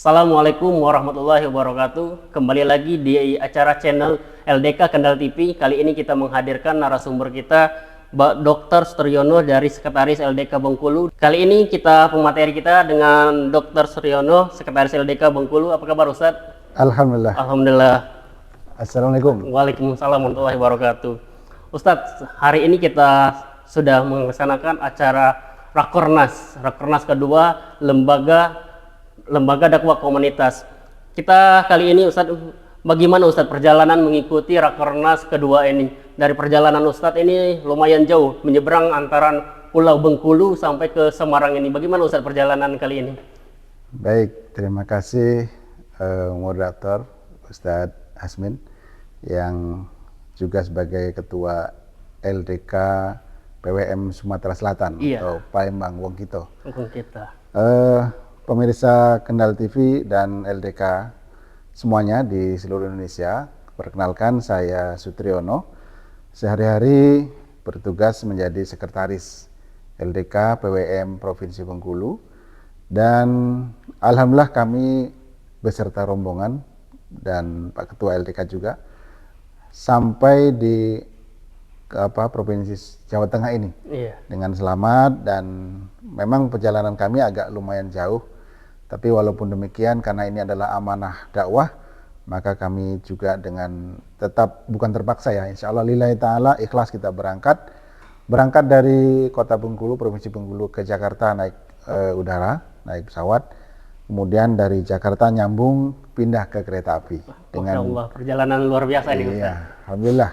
Assalamualaikum warahmatullahi wabarakatuh. Kembali lagi di acara channel LDK Kendal TV. Kali ini kita menghadirkan narasumber kita, Dr. Sutriyono dari Sekretaris LDK Bengkulu. Kali ini pemateri kita dengan Dr. Sutriyono, Sekretaris LDK Bengkulu. Apa kabar Ustadz? Alhamdulillah. Alhamdulillah. Assalamualaikum. Waalaikumsalam warahmatullahi wabarakatuh. Ustadz, hari ini kita sudah melaksanakan acara Rakornas kedua Lembaga Dakwah Komunitas. Kita kali ini Ustadz, bagaimana Ustadz perjalanan mengikuti Rakornas kedua ini? Dari perjalanan Ustadz ini lumayan jauh, menyeberang antara Pulau Bengkulu sampai ke Semarang ini. Bagaimana Ustadz perjalanan kali ini? Baik, terima kasih moderator Ustadz Hasmin yang juga sebagai Ketua LDK PWM Sumatera Selatan atau Palembang Wongkito. Pemirsa Kendal TV dan LDK semuanya di seluruh Indonesia, perkenalkan saya Sutriyono. Sehari-hari bertugas menjadi Sekretaris LDK PWM Provinsi Bengkulu, dan alhamdulillah kami beserta rombongan dan Pak Ketua LDK juga sampai di Provinsi Jawa Tengah ini dengan selamat. Dan memang perjalanan kami agak lumayan jauh, tapi walaupun demikian karena ini adalah amanah dakwah, maka kami juga dengan tetap bukan terpaksa ya, insya Allah lillahi ta'ala ikhlas kita berangkat dari kota Bengkulu, Provinsi Bengkulu ke Jakarta naik udara, naik pesawat, kemudian dari Jakarta nyambung pindah ke kereta api. Dengan Allah, perjalanan luar biasa ini Ustaz. Iya, alhamdulillah.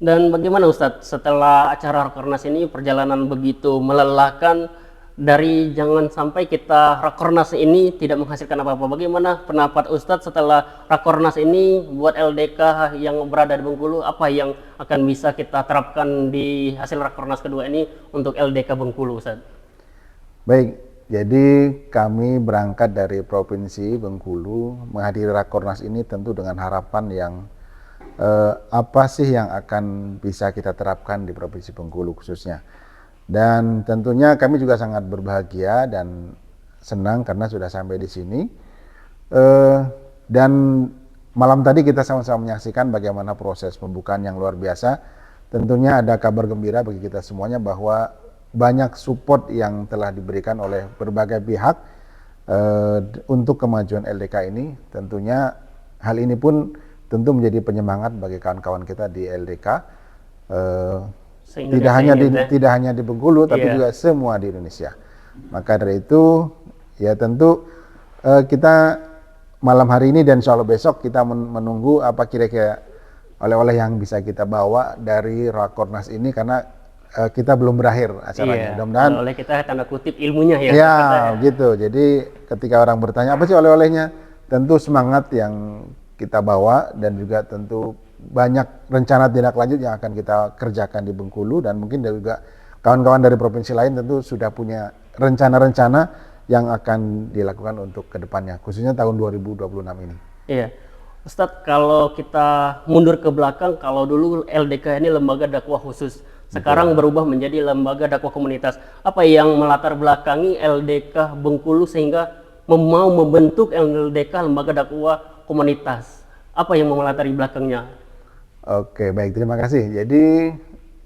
Dan bagaimana Ustadz setelah acara Rakornas ini, perjalanan begitu melelahkan, dari jangan sampai kita Rakornas ini tidak menghasilkan apa-apa. Bagaimana pendapat Ustadz setelah Rakornas ini buat LDK yang berada di Bengkulu, apa yang akan bisa kita terapkan di hasil Rakornas kedua ini untuk LDK Bengkulu Ustadz? Baik, jadi kami berangkat dari Provinsi Bengkulu menghadiri Rakornas ini tentu dengan harapan yang apa sih yang akan bisa kita terapkan di Provinsi Bengkulu khususnya. Dan tentunya kami juga sangat berbahagia dan senang karena sudah sampai di sini. Dan malam tadi kita sama-sama menyaksikan bagaimana proses pembukaan yang luar biasa. Tentunya ada kabar gembira bagi kita semuanya bahwa banyak support yang telah diberikan oleh berbagai pihak untuk kemajuan LDK ini. Tentunya hal ini pun tentu menjadi penyemangat bagi kawan-kawan kita di LDK. Tidak hanya di Bengkulu, tapi juga semua di Indonesia. Maka dari itu ya tentu kita malam hari ini dan insya Allah besok kita menunggu apa kira-kira oleh-oleh yang bisa kita bawa dari Rakornas ini, karena kita belum berakhir acaranya. Mudah-mudahan oleh kita tanda kutip ilmunya ya. Ya gitu. Jadi ketika orang bertanya apa sih oleh-olehnya, tentu semangat yang kita bawa dan juga tentu banyak rencana tindak lanjut yang akan kita kerjakan di Bengkulu, dan mungkin juga kawan-kawan dari provinsi lain tentu sudah punya rencana-rencana yang akan dilakukan untuk kedepannya, khususnya tahun 2026 ini. Iya, Ustadz, kalau kita mundur ke belakang, kalau dulu LDK ini lembaga dakwah khusus, sekarang berubah menjadi lembaga dakwah komunitas. Apa yang melatar belakangi LDK Bengkulu sehingga mau membentuk LDK lembaga dakwah komunitas? Apa yang melatari belakangnya? Oke, baik, terima kasih. Jadi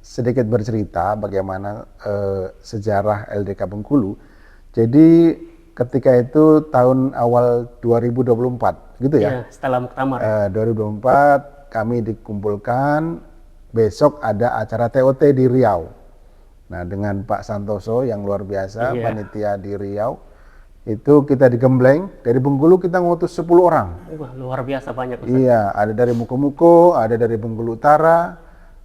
sedikit bercerita bagaimana sejarah LDK Bengkulu. Jadi ketika itu tahun awal 2024 gitu ya. Iya, setelah Muktamar. 2024 kami dikumpulkan, besok ada acara TOT di Riau. Nah, dengan Pak Santoso yang luar biasa, panitia di Riau. Itu kita digembleng, dari Bengkulu kita ngutus 10 orang. Wah, luar biasa banyak Ustaz. Iya, ada dari Muko-Muko, ada dari Bengkulu Utara,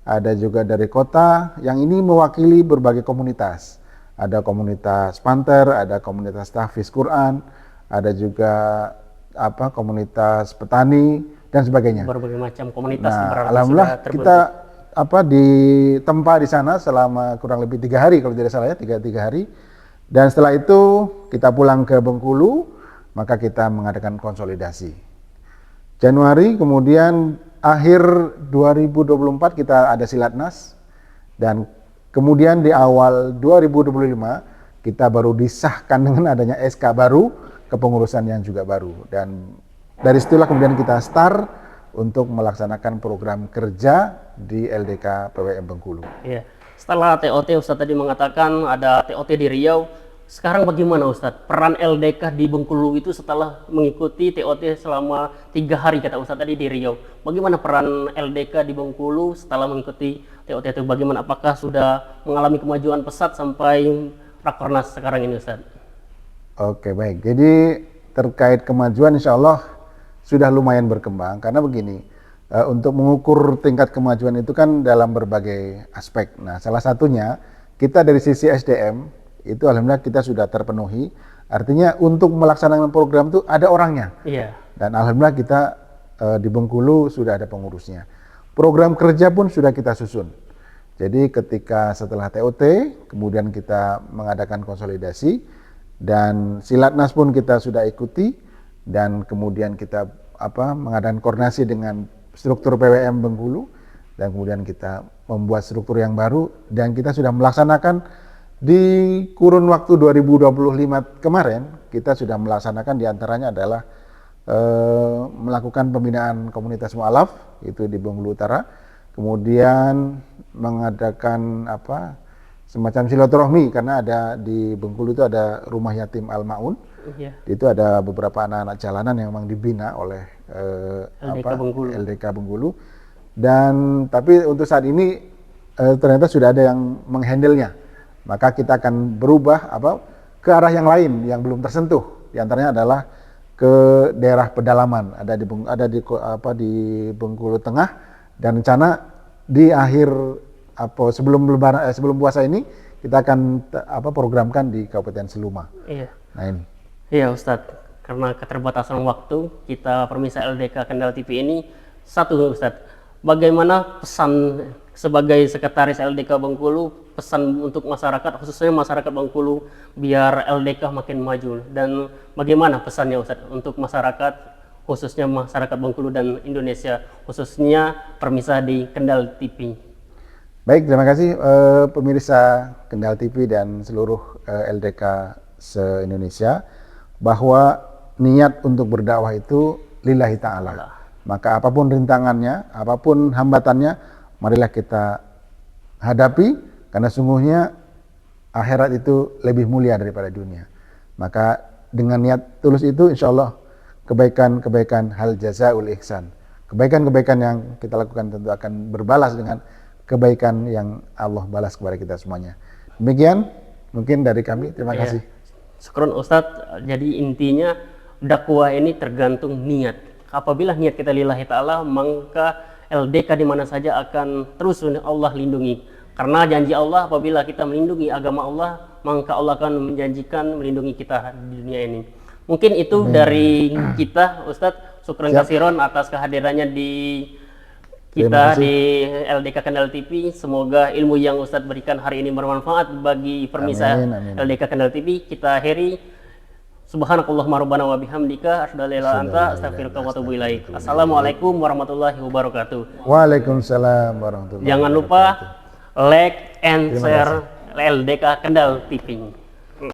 ada juga dari kota, yang ini mewakili berbagai komunitas. Ada komunitas Panther, ada komunitas tahfiz Quran, ada juga komunitas petani dan sebagainya. Berbagai macam komunitas. Nah, alhamdulillah kita ditempa di sana selama kurang lebih 3 hari kalau tidak salah ya, 3 hari. Dan setelah itu kita pulang ke Bengkulu, maka kita mengadakan konsolidasi. Januari, kemudian akhir 2024 kita ada Silatnas, dan kemudian di awal 2025 kita baru disahkan dengan adanya SK baru, kepengurusan yang juga baru. Dan dari situlah kemudian kita start untuk melaksanakan program kerja di LDK PWM Bengkulu. Iya. Setelah TOT, Ustadz tadi mengatakan ada TOT di Riau. Sekarang bagaimana Ustadz? Peran LDK di Bengkulu itu setelah mengikuti TOT selama 3 hari kata Ustadz tadi di Riau. Bagaimana peran LDK di Bengkulu setelah mengikuti TOT itu? Bagaimana? Apakah sudah mengalami kemajuan pesat sampai Rakornas sekarang ini Ustadz? Oke, baik. Jadi terkait kemajuan insya Allah sudah lumayan berkembang, karena begini, untuk mengukur tingkat kemajuan itu kan dalam berbagai aspek. Nah, salah satunya kita dari sisi SDM itu alhamdulillah kita sudah terpenuhi. Artinya untuk melaksanakan program itu ada orangnya. Iya. Dan alhamdulillah kita di Bengkulu sudah ada pengurusnya. Program kerja pun sudah kita susun. Jadi ketika setelah TOT, kemudian kita mengadakan konsolidasi, dan Silatnas pun kita sudah ikuti, dan kemudian kita mengadakan koordinasi dengan struktur PWM Bengkulu, dan kemudian kita membuat struktur yang baru, dan kita sudah melaksanakan di kurun waktu 2025 kemarin, kita sudah melaksanakan diantaranya adalah melakukan pembinaan komunitas mu'alaf, itu di Bengkulu Utara, kemudian mengadakan semacam silaturahmi, karena ada di Bengkulu itu ada rumah yatim Al-Maun. Iya. Itu ada beberapa anak-anak jalanan yang memang dibina oleh LDK Bengkulu. Dan tapi untuk saat ini ternyata sudah ada yang menghandle-nya. Maka kita akan berubah ke arah yang lain yang belum tersentuh. Di antaranya adalah ke daerah pedalaman, ada di Bengkulu Tengah, dan rencana di akhir sebelum puasa ini kita akan programkan di Kabupaten Seluma. Iya. Nah ini. Iya Ustadz, karena keterbatasan waktu kita permisa LDK Kendal TV ini satu Ustadz, bagaimana pesan sebagai sekretaris LDK Bengkulu, pesan untuk masyarakat, khususnya masyarakat Bengkulu biar LDK makin maju, dan bagaimana pesannya Ustadz untuk masyarakat, khususnya masyarakat Bengkulu dan Indonesia, khususnya permisa di Kendal TV. Baik, terima kasih pemirsa Kendal TV dan seluruh LDK se-Indonesia, bahwa niat untuk berdakwah itu lillahi ta'ala. Maka apapun rintangannya, apapun hambatannya, marilah kita hadapi, karena sungguhnya akhirat itu lebih mulia daripada dunia. Maka dengan niat tulus itu insya Allah kebaikan-kebaikan hal jazaul ihsan, kebaikan-kebaikan yang kita lakukan tentu akan berbalas dengan kebaikan yang Allah balas kepada kita semuanya. Demikian mungkin dari kami, terima kasih. Syukron Ustadz, jadi intinya dakwah ini tergantung niat. Apabila niat kita lillahi ta'ala, maka LDK di mana saja akan terus Allah lindungi. Karena janji Allah, apabila kita melindungi agama Allah, maka Allah akan menjanjikan melindungi kita di dunia ini. Mungkin itu dari kita Ustadz. Syukron kasiron atas kehadirannya di kita di LDK Kendal TV. Semoga ilmu yang Ustadz berikan hari ini bermanfaat bagi permisa LDK Kendal TV. Kita akhiri. Subhanakallahumma rabbana wa bihamdika asyhadu an la ilaha illa anta astaghfiruka wa atubu ilaik. Assalamualaikum warahmatullahi wabarakatuh. Waalaikumsalam warahmatullahi wabarakatuh. Jangan lupa like and share LDK Kendal TV.